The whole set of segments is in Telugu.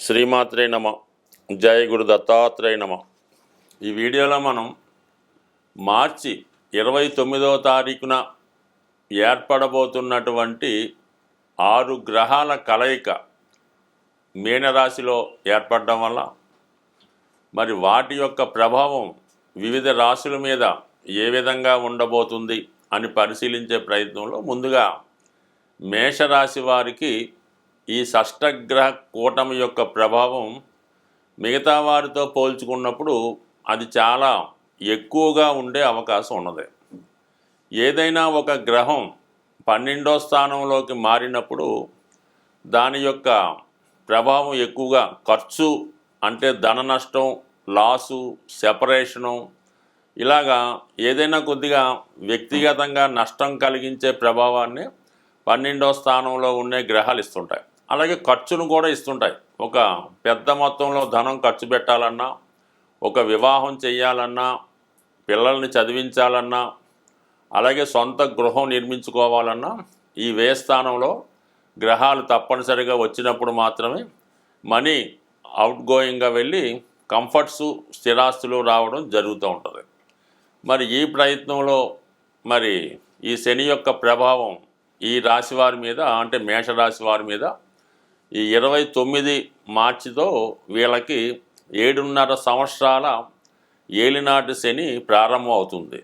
శ్రీమాత్రే నమ. జయ గురు దత్తాత్రేయ నమ. ఈ వీడియోలో మనం మార్చి 29వ తారీఖున ఏర్పడబోతున్నటువంటి 6 గ్రహాల కలయిక మీనరాశిలో ఏర్పడడం వల్ల మరి వాటి యొక్క ప్రభావం వివిధ రాశుల మీద ఏ విధంగా ఉండబోతుంది అని పరిశీలించే ప్రయత్నంలో ముందుగా మేషరాశి వారికి ఈ షష్టగ్రహ కూటమి యొక్క ప్రభావం మిగతా వారితో పోల్చుకున్నప్పుడు అది చాలా ఎక్కువగా ఉండే అవకాశం ఉన్నది. ఏదైనా ఒక గ్రహం 12వ స్థానంలోకి మారినప్పుడు దాని యొక్క ప్రభావం ఎక్కువగా ఖర్చు అంటే ధన నష్టం, లాసు, సెపరేషను, ఇలాగా ఏదైనా కొద్దిగా వ్యక్తిగతంగా నష్టం కలిగించే ప్రభావాన్ని 12వ స్థానంలో ఉండే గ్రహాలు ఇస్తుంటాయి. అలాగే ఖర్చును కూడా ఇస్తుంటాయి. ఒక పెద్ద మొత్తంలో ధనం ఖర్చు పెట్టాలన్నా, ఒక వివాహం చేయాలన్నా, పిల్లల్ని చదివించాలన్నా, అలాగే సొంత గృహం నిర్మించుకోవాలన్నా ఈ వ్యయ స్థానంలో గ్రహాలు తప్పనిసరిగా వచ్చినప్పుడు మాత్రమే మనీ అవుట్ గోయింగ్గా వెళ్ళి కంఫర్ట్స్, స్థిరాస్తులు రావడం జరుగుతూ ఉంటుంది. మరి ఈ ప్రయత్నంలో మరి ఈ శని యొక్క ప్రభావం ఈ రాశి వారి మీద అంటే మేషరాశి వారి మీద ఈ 29 మార్చితో వీళ్ళకి 7.5 సంవత్సరాల ఏలినాటి శని ప్రారంభం అవుతుంది.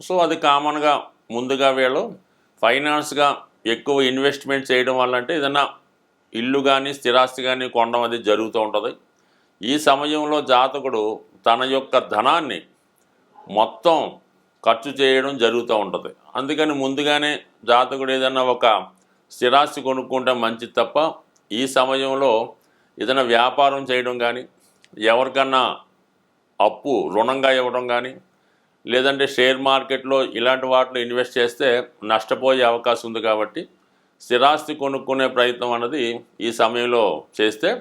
సో అది కామన్గా ముందుగా వీళ్ళు ఫైనాన్స్గా ఎక్కువ ఇన్వెస్ట్మెంట్ చేయడం వల్ల అంటే ఏదైనా ఇల్లు కానీ స్థిరాస్తి కానీ కొనడం అది జరుగుతూ ఉంటుంది. ఈ సమయంలో జాతకుడు తన యొక్క ధనాన్ని మొత్తం ఖర్చు చేయడం జరుగుతూ ఉంటుంది. అందుకని ముందుగానే జాతకుడు ఏదైనా ఒక స్థిరాస్తి కొనుక్కుంటే మంచిది తప్ప ఈ సమయంలో ఏదైనా వ్యాపారం చేయడం కానీ, ఎవరికన్నా అప్పు రుణంగా ఇవ్వడం కానీ, లేదంటే షేర్ మార్కెట్లో ఇలాంటి వాటిలో ఇన్వెస్ట్ చేస్తే నష్టపోయే అవకాశం ఉంది. కాబట్టి స్థిరాస్తి కొనుక్కునే ప్రయత్నం అన్నది ఈ సమయంలో చేస్తే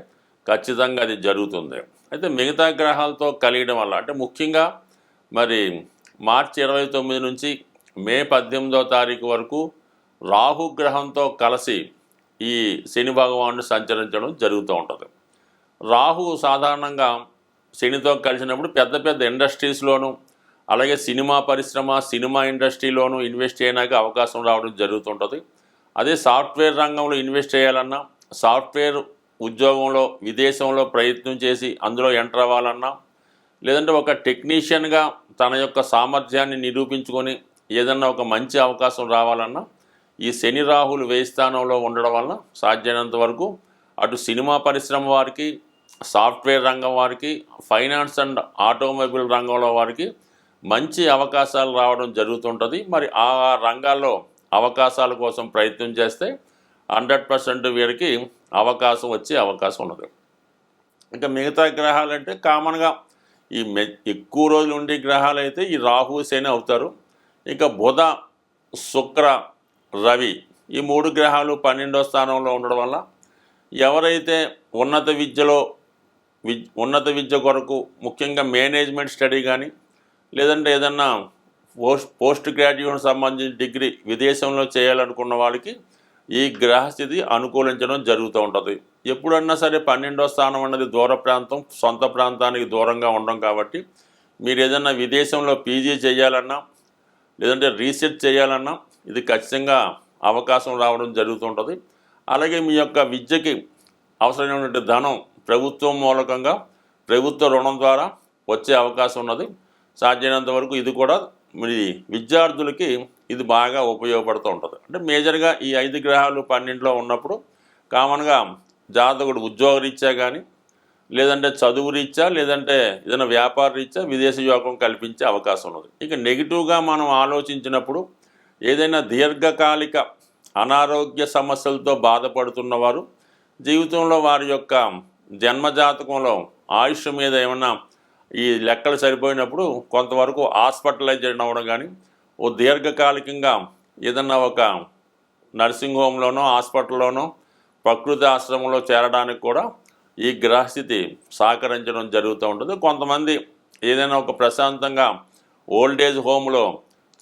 ఖచ్చితంగా అది జరుగుతుంది. అయితే మిగతా గ్రహాలతో కలియడం వల్ల అంటే ముఖ్యంగా మరి మార్చి 29 నుంచి మే 18వ తారీఖు వరకు రాహుగ్రహంతో కలిసి ఈ శని భగవానుడు సంచరించడం జరుగుతూ ఉంటుంది. రాహు సాధారణంగా శనితో కలిసినప్పుడు పెద్ద పెద్ద ఇండస్ట్రీస్లోనూ, అలాగే సినిమా పరిశ్రమ, సినిమా ఇండస్ట్రీలోనూ ఇన్వెస్ట్ చేయడానికి అవకాశం రావడం జరుగుతుంటుంది. అదే సాఫ్ట్వేర్ రంగంలో ఇన్వెస్ట్ చేయాలన్నా, సాఫ్ట్వేర్ ఉద్యోగంలో విదేశంలో ప్రయత్నం చేసి అందులో ఎంటర్ అవ్వాలన్నా, లేదంటే ఒక టెక్నీషియన్గా తన యొక్క సామర్థ్యాన్ని నిరూపించుకొని ఏదన్నా ఒక మంచి అవకాశం రావాలన్నా ఈ శని రాహులు వ్యయ స్థానంలో ఉండడం వలన సాధ్యమైనంత వరకు అటు సినిమా పరిశ్రమ వారికి, సాఫ్ట్వేర్ రంగం వారికి, ఫైనాన్స్ అండ్ ఆటోమొబైల్ రంగంలో వారికి మంచి అవకాశాలు రావడం జరుగుతుంటుంది. మరి ఆ రంగాల్లో అవకాశాల కోసం ప్రయత్నం చేస్తే 100% వీరికి అవకాశం వచ్చే అవకాశం ఉన్నది. ఇంకా మిగతా గ్రహాలంటే కామన్గా ఈ ఎక్కువ రోజులు ఉండే గ్రహాలు అయితే ఈ రాహు, శని అవుతారు. ఇంకా బుధ, శుక్ర, రవి ఈ 3 గ్రహాలు 12వ స్థానంలో ఉండడం వల్ల ఎవరైతే ఉన్నత విద్య కొరకు ముఖ్యంగా మేనేజ్మెంట్ స్టడీ కానీ, లేదంటే ఏదన్నా పోస్ట్ గ్రాడ్యుయేషన్ సంబంధించిన డిగ్రీ విదేశంలో చేయాలనుకున్న వాళ్ళకి ఈ గ్రహస్థితి అనుకూలించడం జరుగుతూ ఉంటుంది. ఎప్పుడన్నా సరే 12వ స్థానం అన్నది దూర ప్రాంతం, సొంత ప్రాంతానికి దూరంగా ఉండడం కాబట్టి మీరు ఏదన్నా విదేశంలో పీజీ చేయాలన్నా, లేదంటే రీసెర్చ్ చేయాలన్నా ఇది ఖచ్చితంగా అవకాశం రావడం జరుగుతుంటుంది. అలాగే మీ యొక్క విద్యకి అవసరమైనటువంటి ధనం ప్రభుత్వం మూలకంగా ప్రభుత్వ రుణం ద్వారా వచ్చే అవకాశం ఉన్నది. సాధ్యమైనంత వరకు ఇది కూడా మీ విద్యార్థులకి ఇది బాగా ఉపయోగపడుతూ ఉంటుంది. అంటే మేజర్గా ఈ 5 గ్రహాలు 12లో ఉన్నప్పుడు కామన్గా జాతకుడు ఉద్యోగ రీత్యా కానీ, లేదంటే చదువు రీత్యా, లేదంటే ఏదైనా వ్యాపార రీత్యా విదేశీ యోగం కల్పించే అవకాశం ఉన్నది. ఇక నెగిటివ్గా మనం ఆలోచించినప్పుడు ఏదైనా దీర్ఘకాలిక అనారోగ్య సమస్యలతో బాధపడుతున్నవారు జీవితంలో వారి యొక్క జన్మజాతకంలో ఆయుష్ మీద ఏమన్నా ఈ లెక్కలు సరిపోయినప్పుడు కొంతవరకు హాస్పిటలైజేషన్ అవ్వడం కానీ, ఓ దీర్ఘకాలికంగా ఏదన్నా ఒక నర్సింగ్ హోమ్లోనో, హాస్పిటల్లోనో, ప్రకృతి ఆశ్రమంలో చేరడానికి కూడా ఈ గ్రహస్థితి సహకరించడం జరుగుతూ ఉంటుంది. కొంతమంది ఏదైనా ఒక ప్రశాంతంగా ఓల్డేజ్ హోమ్లో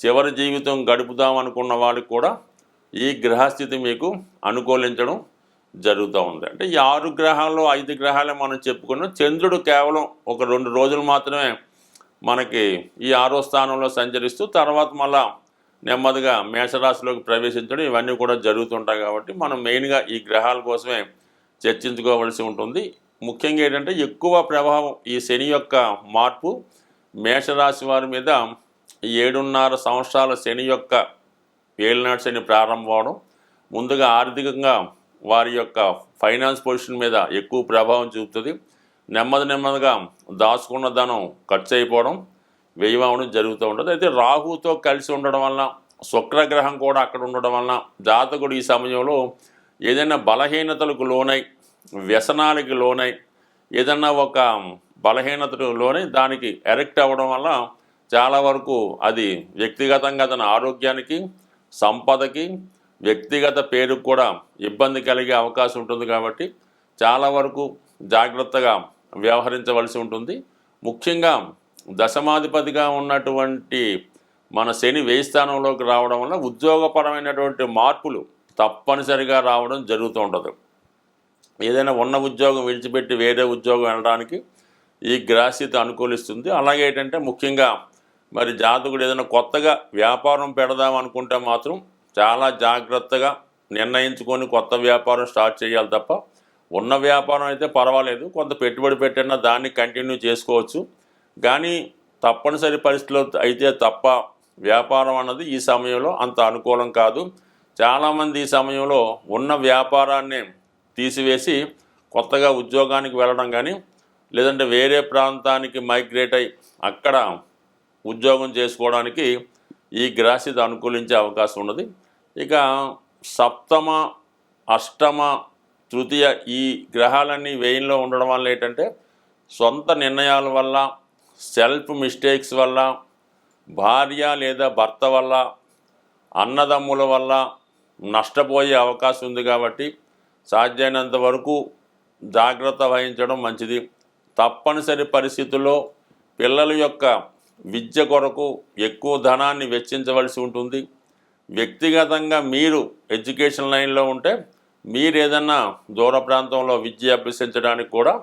చివరి జీవితం గడుపుదాం అనుకున్న వాళ్ళకి కూడా ఈ గ్రహస్థితి మీకు అనుకూలించడం జరుగుతూ ఉంది. అంటే ఈ 6 గ్రహాల్లో 5 గ్రహాలే మనం చెప్పుకున్నాం. చంద్రుడు కేవలం ఒక 2 రోజులు మాత్రమే మనకి ఈ 6వ స్థానంలో సంచరిస్తూ తర్వాత మళ్ళా నెమ్మదిగా మేషరాశిలోకి ప్రవేశించడం ఇవన్నీ కూడా జరుగుతుంటాయి. కాబట్టి మనం మెయిన్గా ఈ గ్రహాల కోసమే చర్చించుకోవలసి ఉంటుంది. ముఖ్యంగా ఏంటంటే ఎక్కువ ప్రభావం ఈ శని యొక్క మార్పు మేషరాశి వారి మీద 7.5 సంవత్సరాల శని యొక్క ఏలినాటి శని ప్రారంభం అవడం, ముందుగా ఆర్థికంగా వారి యొక్క ఫైనాన్స్ పొజిషన్ మీద ఎక్కువ ప్రభావం చూపుతుంది. నెమ్మదిగా దాచుకున్న ధనం ఖర్చు అయిపోవడం, వ్యయం అవడం జరుగుతూ ఉంటుంది. అయితే రాహుతో కలిసి ఉండడం వలన, శుక్రగ్రహం కూడా అక్కడ ఉండడం వలన జాతకుడు ఈ సమయంలో ఏదైనా బలహీనతలకు లోనై, వ్యసనాలకి లోనై, ఏదన్నా ఒక బలహీనతకు లోనై దానికి ఎరెక్ట్ అవ్వడం వల్ల చాలా వరకు అది వ్యక్తిగతంగా తన ఆరోగ్యానికి, సంపదకి, వ్యక్తిగత పేరుకు కూడా ఇబ్బంది కలిగే అవకాశం ఉంటుంది. కాబట్టి చాలా వరకు జాగ్రత్తగా వ్యవహరించవలసి ఉంటుంది. ముఖ్యంగా దశమాధిపతిగా ఉన్నటువంటి మన శని వ్యయ స్థానంలోకి రావడం వల్ల ఉద్యోగపరమైనటువంటి మార్పులు తప్పనిసరిగా రావడం జరుగుతూ ఉంటుంది. ఏదైనా ఉన్న ఉద్యోగం విడిచిపెట్టి వేరే ఉద్యోగం వెళ్ళడానికి ఈ గ్రహస్థితి అనుకూలిస్తుంది. అలాగే ఏంటంటే ముఖ్యంగా మరి జాతకుడు ఏదైనా కొత్తగా వ్యాపారం పెడదాం అనుకుంటే మాత్రం చాలా జాగ్రత్తగా నిర్ణయించుకొని కొత్త వ్యాపారం స్టార్ట్ చేయాలి తప్ప, ఉన్న వ్యాపారం అయితే పర్వాలేదు, కొంత పెట్టుబడి పెట్టినా దాన్ని కంటిన్యూ చేసుకోవచ్చు. కానీ తప్పనిసరి పరిస్థితుల్లో అయితే తప్ప వ్యాపారం అన్నది ఈ సమయంలో అంత అనుకూలం కాదు. చాలామంది ఈ సమయంలో ఉన్న వ్యాపారాన్ని తీసివేసి కొత్తగా ఉద్యోగానికి వెళ్ళడం కానీ, లేదంటే వేరే ప్రాంతానికి మైగ్రేట్ అయి అక్కడ ఉద్యోగం చేసుకోవడానికి ఈ గ్రహస్థితి అనుకూలించే అవకాశం ఉన్నది. ఇక సప్తమ, అష్టమ, తృతీయ ఈ గ్రహాలన్నీ వ్యయంలో ఉండడం వల్ల ఏంటంటే సొంత నిర్ణయాల వల్ల, సెల్ఫ్ మిస్టేక్స్ వల్ల, భార్య లేదా భర్త వల్ల, అన్నదమ్ముల వల్ల నష్టపోయే అవకాశం ఉంది. కాబట్టి సాధ్యమైనంత వరకు జాగ్రత్త వహించడం మంచిది. తప్పనిసరి పరిస్థితుల్లో పిల్లల యొక్క విద్య కొరకు ఎక్కువ ధనాన్ని వెచ్చించవలసి ఉంటుంది. వ్యక్తిగతంగా మీరు ఎడ్యుకేషన్ లైన్లో ఉంటే మీరు ఏదన్నా దూర ప్రాంతంలో విద్య అభ్యసించడానికి కూడా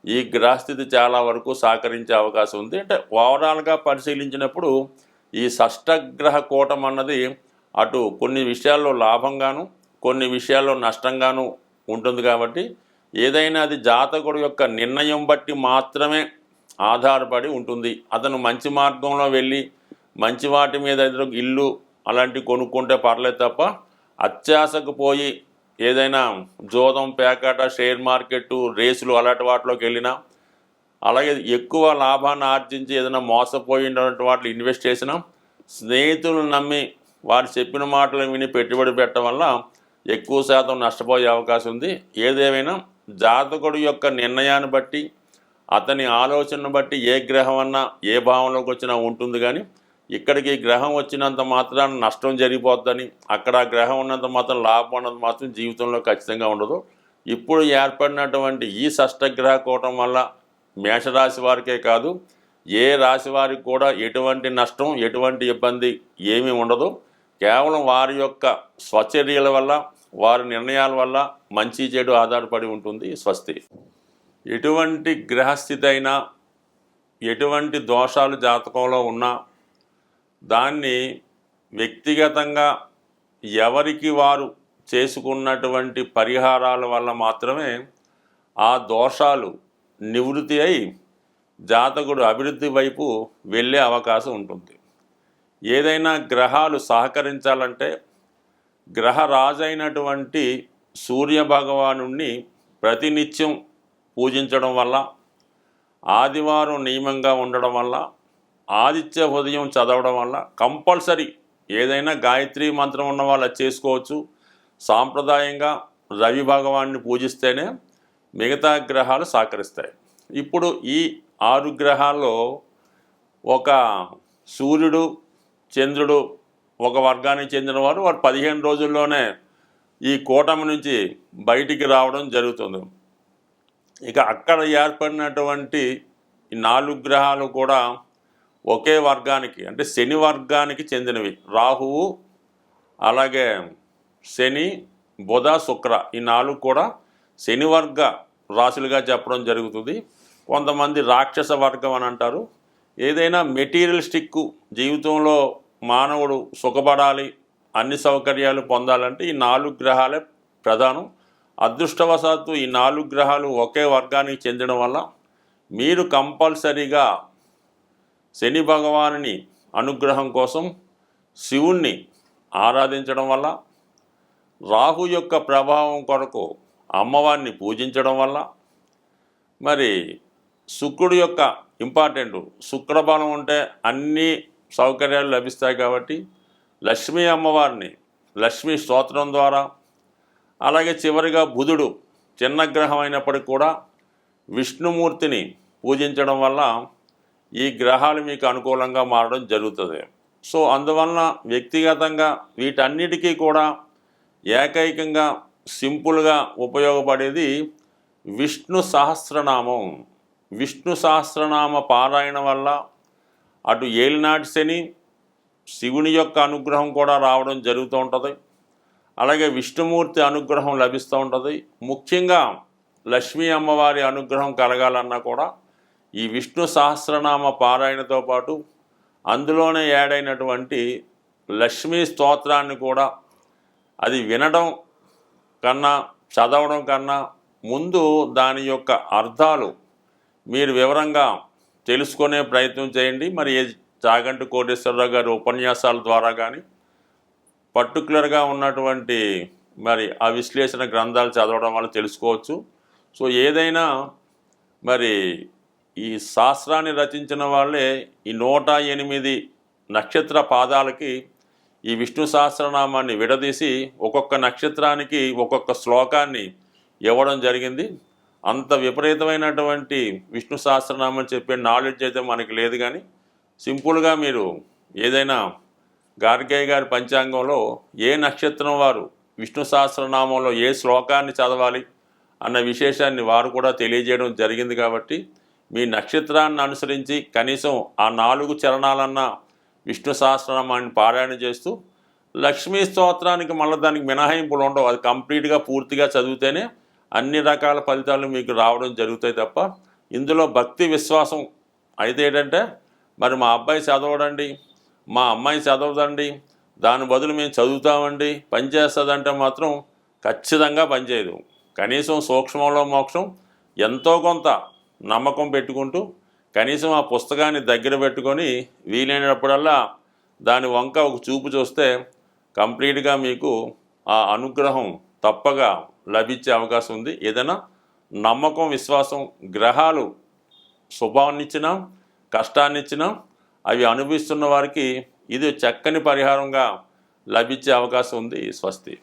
ఈ గ్రహస్థితి చాలా వరకు సహకరించే అవకాశం ఉంది. అంటే ఓవరాల్గా పరిశీలించినప్పుడు ఈ షష్టగ్రహ కూటం అన్నది అటు కొన్ని విషయాల్లో లాభంగాను, కొన్ని విషయాల్లో నష్టంగాను ఉంటుంది. కాబట్టి ఏదైనా అది జాతకుడు యొక్క నిర్ణయం బట్టి మాత్రమే ఆధారపడి ఉంటుంది. అతను మంచి మార్గంలో వెళ్ళి మంచి వాటి మీద ఇల్లు అలాంటివి కొనుక్కుంటే పర్లేదు తప్ప, అత్యాశకు పోయి ఏదైనా జోదం, పేకాట, షేర్ మార్కెట్టు, రేసులు అలాంటి వాటిలోకి వెళ్ళినా, అలాగే ఎక్కువ లాభాన్ని ఆర్జించి ఏదైనా మోసపోయినటువంటి వాటిలో ఇన్వెస్ట్ చేసినా, స్నేహితులను నమ్మి వారు చెప్పిన మాటలు విని పెట్టుబడి పెట్టడం వల్ల ఎక్కువ శాతం నష్టపోయే అవకాశం ఉంది. ఏదేమైనా జాతకుడు యొక్క నిర్ణయాన్ని బట్టి, అతని ఆలోచనను బట్టి ఏ గ్రహం అన్నా ఏ భావంలోకి వచ్చినా ఉంటుంది. కానీ ఇక్కడికి గ్రహం వచ్చినంత మాత్రాన నష్టం జరిగిపోద్దని, అక్కడ గ్రహం ఉన్నంత మాత్రం లాభం అన్నది మాత్రం జీవితంలో ఖచ్చితంగా ఉండదు. ఇప్పుడు ఏర్పడినటువంటి ఈ షష్టగ్రహ కూటం వల్ల మేషరాశి వారికే కాదు, ఏ రాశి వారికి కూడా ఎటువంటి నష్టం, ఎటువంటి ఇబ్బంది ఏమీ ఉండదు. కేవలం వారి యొక్క స్వచర్యల వల్ల, వారి నిర్ణయాల వల్ల మంచి చెడు ఆధారపడి ఉంటుంది. స్వస్తి. ఎటువంటి గ్రహస్థితి అయినా, ఎటువంటి దోషాలు జాతకంలో ఉన్నా దాన్ని వ్యక్తిగతంగా ఎవరికి వారు చేసుకున్నటువంటి పరిహారాల వల్ల మాత్రమే ఆ దోషాలు నివృత్తి అయి జాతకుడు అభివృద్ధి వైపు వెళ్ళే అవకాశం ఉంటుంది. ఏదైనా గ్రహాలు సహకరించాలంటే గ్రహరాజైనటువంటి సూర్యభగవానుణ్ణి ప్రతినిత్యం పూజించడం వల్ల, ఆదివారం నియమంగా ఉండడం వల్ల, ఆదిత్య హృదయం చదవడం వల్ల, కంపల్సరీ ఏదైనా గాయత్రి మంత్రం ఉన్న వాళ్ళు చేసుకోవచ్చు. సాంప్రదాయంగా రవి భగవాన్ని పూజిస్తేనే మిగతా గ్రహాలు సహకరిస్తాయి. ఇప్పుడు ఈ 6 గ్రహాల్లో ఒక సూర్యుడు, చంద్రుడు ఒక వర్గానికి చెందినవారు, వారు 15 రోజుల్లోనే ఈ కూటమి నుంచి బయటికి రావడం జరుగుతుంది. ఇక అక్కడ ఏర్పడినటువంటి ఈ 4 గ్రహాలు కూడా ఒకే వర్గానికి, అంటే శని వర్గానికి చెందినవి. రాహువు, అలాగే శని, బుధ శుక్ర ఈ 4 కూడా శనివర్గ రాశులుగా చెప్పడం జరుగుతుంది. కొంతమంది రాక్షస వర్గం అని అంటారు. ఏదైనా మెటీరియలిస్టిక్ జీవితంలో మానవుడు సుఖపడాలి, అన్ని సౌకర్యాలు పొందాలంటే ఈ 4 గ్రహాలే ప్రధానం. అదృష్టవశాత్తు ఈ 4 గ్రహాలు ఒకే వర్గానికి చెందడం వల్ల మీరు కంపల్సరీగా శని భగవానుని అనుగ్రహం కోసం శివుణ్ణి ఆరాధించడం వల్ల, రాహు యొక్క ప్రభావం కొరకు అమ్మవారిని పూజించడం వల్ల, మరి శుక్రుడు యొక్క ఇంపార్టెంట్ శుక్రబలం ఉంటే అన్ని సౌకర్యాలు లభిస్తాయి కాబట్టి లక్ష్మీ అమ్మవారిని లక్ష్మీ స్తోత్రం ద్వారా, అలాగే చివరిగా బుధుడు చిన్న గ్రహం అయినప్పటికీ కూడా విష్ణుమూర్తిని పూజించడం వల్ల ఈ గ్రహాలు మీకు అనుకూలంగా మారడం జరుగుతుంది. సో అందువలన వ్యక్తిగతంగా వీటన్నిటికీ కూడా ఏకైకంగా సింపుల్గా ఉపయోగపడేది విష్ణు సహస్రనామం. విష్ణు సహస్రనామ పారాయణ వల్ల అటు ఏలినాటి శని, శివుని యొక్క అనుగ్రహం కూడా రావడం జరుగుతూ ఉంటుంది. అలాగే విష్ణుమూర్తి అనుగ్రహం లభిస్తూ ఉంటుంది. ముఖ్యంగా లక్ష్మీ అమ్మవారి అనుగ్రహం కలగాలన్నా కూడా ఈ విష్ణు సహస్రనామ పారాయణతో పాటు అందులోనే యాడైనటువంటి లక్ష్మీ స్తోత్రాన్ని కూడా అది వినడం కన్నా చదవడం కన్నా ముందు దాని యొక్క అర్థాలు మీరు వివరంగా తెలుసుకునే ప్రయత్నం చేయండి. మరి చాగంటి కోటేశ్వరరావు గారి ఉపన్యాసాల ద్వారా కానీ పర్టికులర్గా ఉన్నటువంటి మరి ఆ విశ్లేషణ గ్రంథాలు చదవడం వల్ల తెలుసుకోవచ్చు. సో ఏదైనా మరి ఈ శాస్త్రాన్ని రచించిన వాళ్ళే ఈ 108 నక్షత్ర పాదాలకి ఈ విష్ణు సహస్రనామాన్ని విడదీసి ఒక్కొక్క నక్షత్రానికి ఒక్కొక్క శ్లోకాన్ని ఇవ్వడం జరిగింది. అంత విపరీతమైనటువంటి విష్ణు సహస్రనామం చెప్పే నాలెడ్జ్ అయితే మనకి లేదు. కానీ సింపుల్గా మీరు ఏదైనా గార్గయ్య గారి పంచాంగంలో ఏ నక్షత్రం వారు విష్ణు సహస్రనామంలో ఏ శ్లోకాన్ని చదవాలి అన్న విశేషాన్ని వారు కూడా తెలియజేయడం జరిగింది. కాబట్టి మీ నక్షత్రాన్ని అనుసరించి కనీసం ఆ 4 చరణాలన్నా విష్ణు సహస్రనామాన్ని పారాయణ చేస్తూ లక్ష్మీ స్తోత్రానికి మళ్ళీ దానికి మినహాయింపులు ఉండవు. అది కంప్లీట్గా పూర్తిగా చదివితేనే అన్ని రకాల ఫలితాలు మీకు రావడం జరుగుతాయి తప్ప ఇందులో భక్తి విశ్వాసం అయితే ఏంటంటే మరి మా అబ్బాయి చదవడండి, మా అమ్మాయి చదవదండి, దాని బదులు మేము చదువుతామండి, పనిచేస్తుందంటే మాత్రం ఖచ్చితంగా పనిచేయదు. కనీసం సూక్ష్మంలో మోక్షం ఎంతో కొంత నమ్మకం పెట్టుకుంటూ కనీసం ఆ పుస్తకాన్ని దగ్గర పెట్టుకొని వీలైనప్పుడల్లా దాని వంక ఒక చూపు చూస్తే కంప్లీట్గా మీకు ఆ అనుగ్రహం తప్పగా లభించే అవకాశం ఉంది. ఏదైనా నమ్మకం విశ్వాసం గ్రహాలు శుభాన్నిచ్చినా కష్టాన్నిచ్చినా అవి అనుభవిస్తున్న వారికి ఇది చక్కని పరిహారంగా లభించే అవకాశం ఉంది. స్వస్తి.